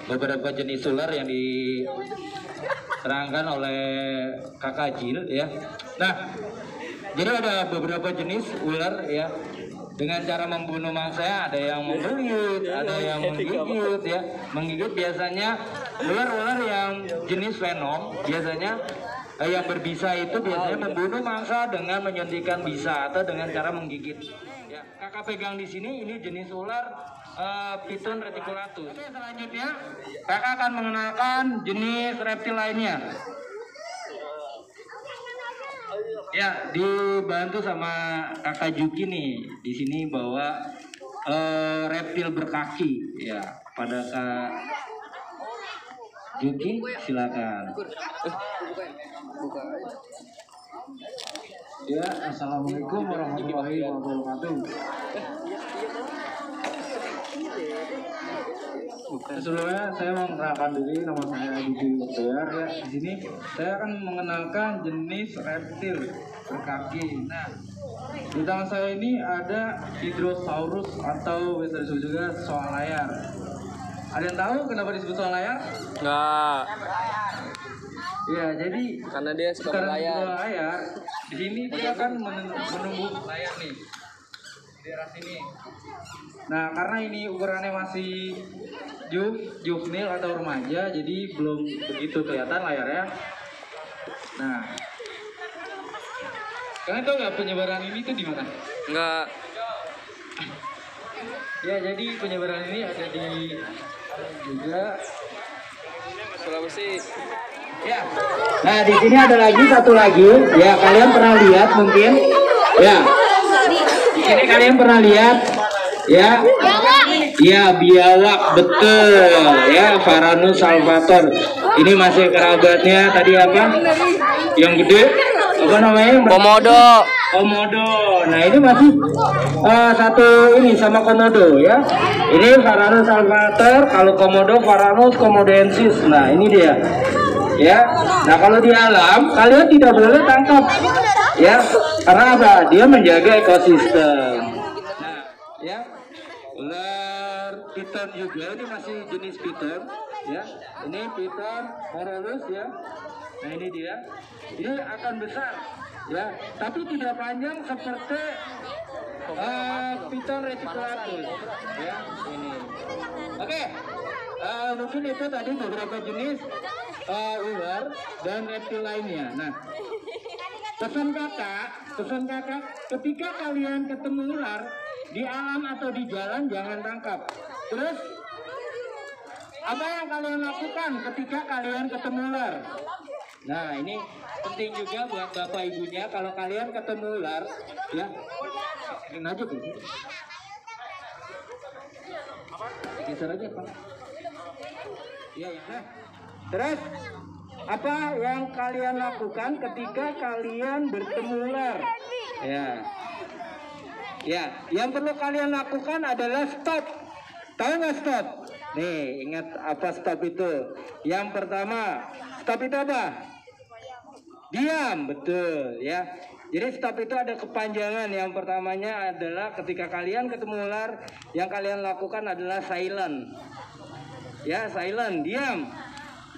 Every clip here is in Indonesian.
beberapa jenis ular yang diterangkan oleh Kakak Jil ya. Nah, jadi ada beberapa jenis ular ya. Dengan cara membunuh mangsa, ada yang membuyut, ada yang menggigit ya. Menggigit biasanya ular-ular yang jenis venom, biasanya yang berbisa itu biasanya membunuh mangsa dengan menyuntikkan bisa atau dengan cara menggigit. Ya, Kakak pegang di sini ini jenis ular Python reticulatus. Oke, selanjutnya Kakak akan mengenalkan jenis reptil lainnya. Ya, dibantu sama Kakak Juki nih. Di sini bawa reptil berkaki ya. Pada Kak Juki silakan. Ya, assalamualaikum warahmatullahi wabarakatuh. Sebelumnya saya mau mengenalkan diri, nama saya Adi Bayar ya. Di sini saya akan mengenalkan jenis reptil berkaki. Nah, di tangan saya ini ada Hydrosaurus atau bisa disebut juga soal layar. Ada yang tahu kenapa disebut soal layar? Enggak. Ya, jadi Karena dia suka karena berlayar. suka layar, di sini dia akan menumbuh layar nih di daerah sini. Nah, karena ini ukurannya masih juvenil atau remaja, jadi belum begitu kelihatan layarnya. Nah, kalian tahu nggak penyebaran ini tuh di mana? Enggak. Ya, jadi penyebaran ini ada di juga Sulawesi. Ya. Nah, di sini ada lagi satu lagi. Ya, kalian pernah lihat mungkin? Ya. Di sini kalian pernah lihat? Ya. Ya, biawak betul. Ya, Varanus salvator. Ini masih kerabatnya tadi apa? Yang gede? Apa namanya? Komodo. Komodo. Nah, ini masih satu ini sama komodo ya. Ini Varanus salvator, kalau komodo Varanus komodensis. Nah, ini dia. Ya. Nah, kalau di alam kalian tidak boleh tangkap. Ya. Karena apa? Dia menjaga ekosistem. Nah, ya. Ular Python juga ini masih jenis Python ya. Ini Python horolus ya. Nah, ini dia. Ini akan besar ya, tapi tidak panjang seperti Python reticulatus ya. Ini. Oke. Mungkin itu tadi beberapa jenis ular dan reptil lainnya. Nah, pesan kakak, ketika kalian ketemu ular di alam atau di jalan jangan tangkap. Terus apa yang kalian lakukan ketika kalian ketemu ular? Nah, ini penting juga buat bapak ibunya, kalau kalian ketemu ular ya, ini aja Bu. Geser aja Pak. Iya ya. Nah, terus apa yang kalian lakukan ketika kalian bertemu ular? Ya. Ya, yang perlu kalian lakukan adalah stop. Tahu nggak stop? Nih, ingat apa stop itu? Yang pertama, stop itu apa? Diam, betul ya. Jadi stop itu ada kepanjangan. Yang pertamanya adalah ketika kalian ketemu ular, yang kalian lakukan adalah silent. Ya, silent, diam.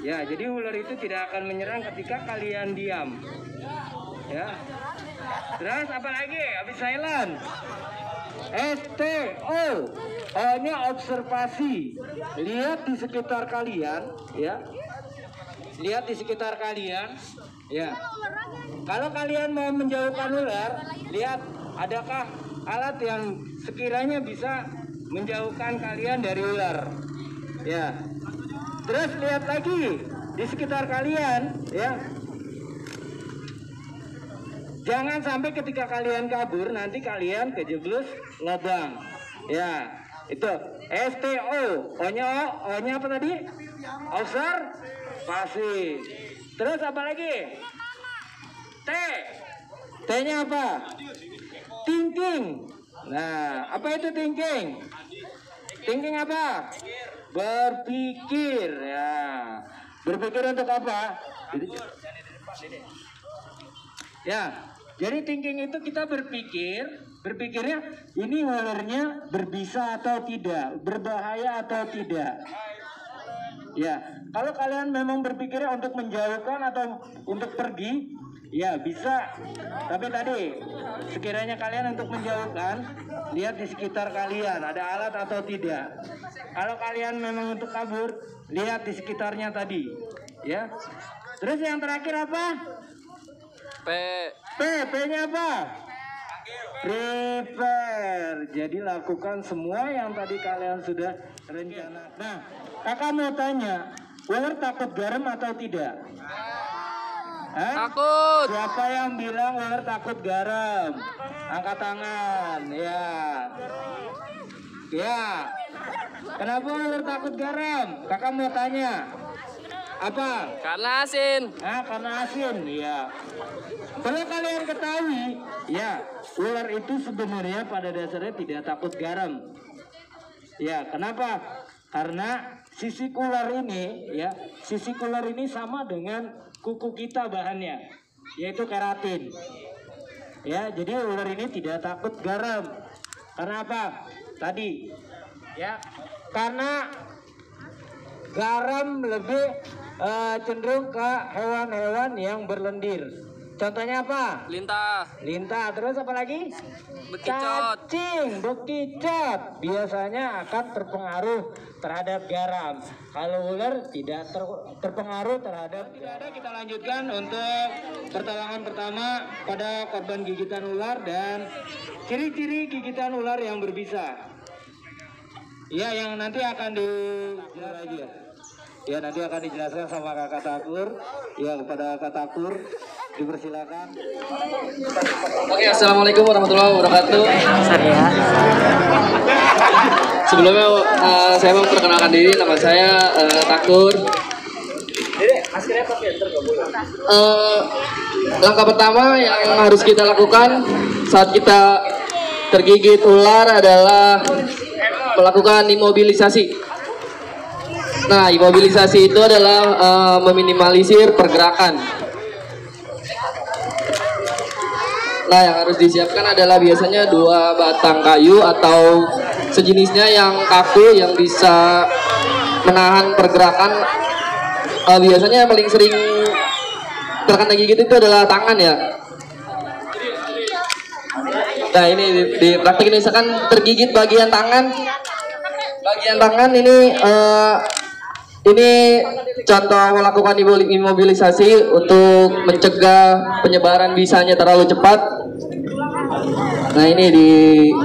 Ya, jadi ular itu tidak akan menyerang ketika kalian diam. Ya. Terus apa lagi? Habis silent. STO. O-nya observasi. Lihat di sekitar kalian, ya. Lihat di sekitar kalian, ya. Kalau kalian mau menjauhkan ular, lihat adakah alat yang sekiranya bisa menjauhkan kalian dari ular. Ya. Terus lihat lagi di sekitar kalian, ya. Jangan sampai ketika kalian kabur nanti kalian kejeblus lubang. Ya, itu STO. O-nya apa tadi? Observasi. Terus apa lagi? T. T-nya apa? Thinking. Nah, apa itu thinking? Thinking apa? Berpikir ya. Berpikir untuk apa? Ya, jadi thinking itu kita berpikirnya ini ularnya berbisa atau tidak, berbahaya atau tidak. Ya, kalau kalian memang berpikirnya untuk menjauhkan atau untuk pergi, ya bisa. Tapi tadi sekiranya kalian untuk menjauhkan, lihat di sekitar kalian ada alat atau tidak. Kalau kalian memang untuk kabur, lihat di sekitarnya tadi, ya. Terus yang terakhir apa? P. P-nya apa? Prepare. Jadi lakukan semua yang tadi kalian sudah rencanakan. Nah, kakak mau tanya, ular takut garam atau tidak? Hah? Takut. Siapa yang bilang ular takut garam? Angkat tangan. Ya. Ya. Kenapa ular takut garam? Kakak mau tanya. Apa? Karena asin. Karena asin, ya. Perlu kalian ketahui, ya, ular itu sebenarnya pada dasarnya tidak takut garam. Ya, kenapa? Karena sisik ular ini, ya, sisik ular ini sama dengan kuku kita bahannya, yaitu keratin. Ya, jadi ular ini tidak takut garam. Karena apa? Tadi, ya, karena garam lebih cenderung ke hewan-hewan yang berlendir. Contohnya apa? Lintah. Lintah, terus apa lagi? Bekicot. Cacing, bekicot biasanya akan terpengaruh terhadap garam. Kalau ular tidak terpengaruh terhadap. Tidak ada, kita lanjutkan untuk pertolongan pertama pada korban gigitan ular dan ciri-ciri gigitan ular yang berbisa. Ya, yang nanti akan Ya, nanti akan dijelaskan sama Kakak Takur. Ya, kepada Kakak Takur dipersilakan. Oke, assalamualaikum warahmatullahi wabarakatuh. Sebelumnya saya mau memperkenalkan diri, nama saya Takur. Langkah pertama yang harus kita lakukan saat kita tergigit ular adalah melakukan imobilisasi. Nah, imobilisasi itu adalah meminimalisir pergerakan. Nah, yang harus disiapkan adalah biasanya 2 batang kayu atau sejenisnya yang kaku yang bisa menahan pergerakan. Biasanya yang paling sering terkena gigit itu adalah tangan ya. Nah, ini di praktik ini misalkan tergigit bagian tangan. Bagian tangan ini contoh melakukan imobilisasi untuk mencegah penyebaran bisanya terlalu cepat. Nah, ini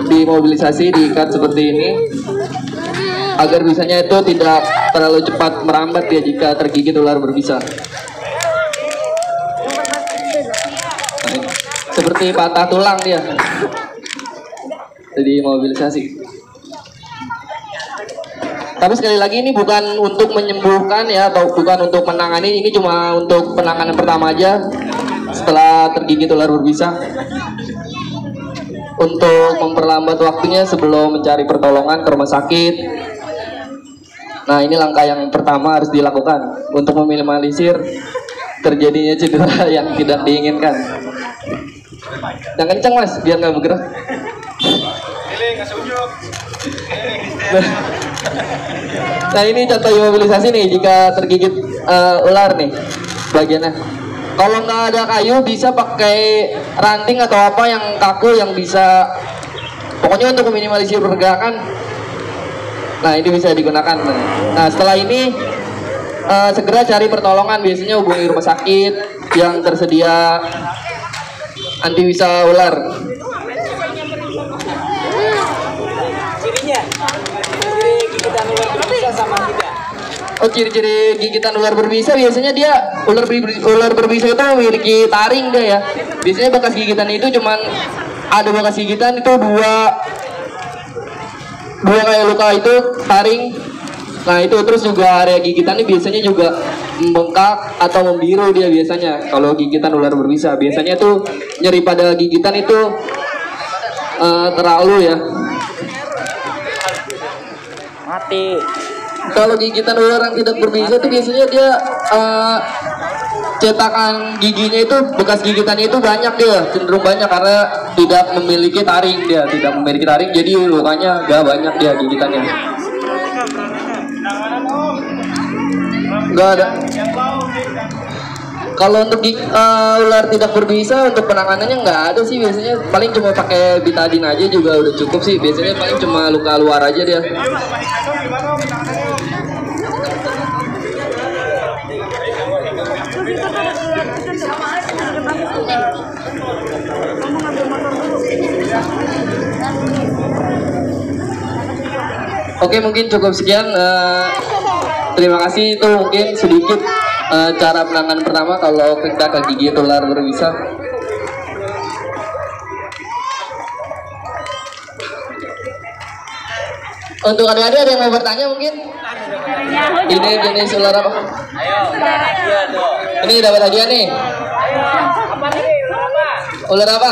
imobilisasi, diikat seperti ini agar bisanya itu tidak terlalu cepat merambat ya jika tergigit ular berbisa. Nah, seperti patah tulang dia. Jadi imobilisasi. Tapi sekali lagi ini bukan untuk menyembuhkan ya, atau bukan untuk menangani, ini cuma untuk penanganan pertama aja setelah tergigit ular berbisa. Untuk memperlambat waktunya sebelum mencari pertolongan ke rumah sakit. Nah, ini langkah yang pertama harus dilakukan untuk meminimalisir terjadinya cedera yang tidak diinginkan. Jangan kencang mas, biar nggak bergerak. Nah, ini contoh imobilisasi nih jika tergigit ular nih bagiannya. Kalau nggak ada kayu bisa pakai ranting atau apa yang kaku yang bisa, pokoknya untuk meminimalisir pergerakan. Nah, ini bisa digunakan. Nah, setelah ini segera cari pertolongan, biasanya hubungi rumah sakit yang tersedia antiwisa ular. Oh, ciri-ciri gigitan ular berbisa biasanya dia ular berbisa itu memiliki taring dia ya. Biasanya bekas gigitan itu cuman ada bekas gigitan itu dua kayak luka itu taring. Nah, itu terus juga area gigitan ini biasanya juga membengkak atau membiru dia biasanya kalau gigitan ular berbisa. Biasanya tuh nyeri pada gigitan itu terlalu ya. Mati. Kalau gigitan ular yang tidak berbisa itu biasanya dia cetakan giginya itu, bekas gigitannya itu banyak dia, cenderung banyak karena tidak memiliki taring dia, jadi lukanya gak banyak dia gigitannya. Nggak ada. Kalau untuk ular tidak berbisa, untuk penanganannya nggak ada sih biasanya. Paling cuma pakai betadine aja juga udah cukup sih. Biasanya paling cuma luka luar aja dia. Oke, mungkin cukup sekian. Terima kasih, itu mungkin sedikit cara penanganan pertama kalau kita kegigit ular berbisa. Untuk adik-adik ada yang mau bertanya mungkin? Ini jenis ular apa? Ini dapat hadiah nih. Ular apa?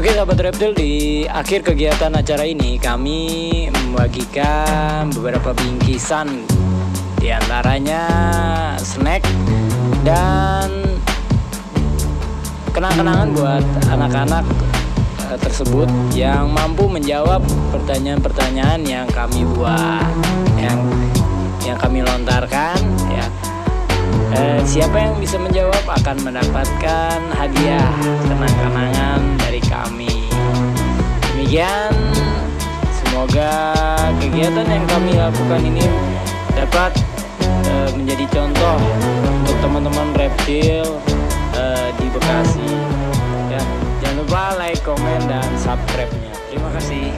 Oke sahabat reptil, di akhir kegiatan acara ini kami membagikan beberapa bingkisan, diantaranya snack dan kenang-kenangan buat anak-anak tersebut yang mampu menjawab pertanyaan-pertanyaan yang kami buat, yang kami lontarkan ya. Siapa yang bisa menjawab akan mendapatkan hadiah kenang-kenangan dari kami. Demikian, semoga kegiatan yang kami lakukan ini dapat menjadi contoh untuk teman-teman reptil di Bekasi. Ya, jangan lupa like, komen, dan subscribe-nya. Terima kasih.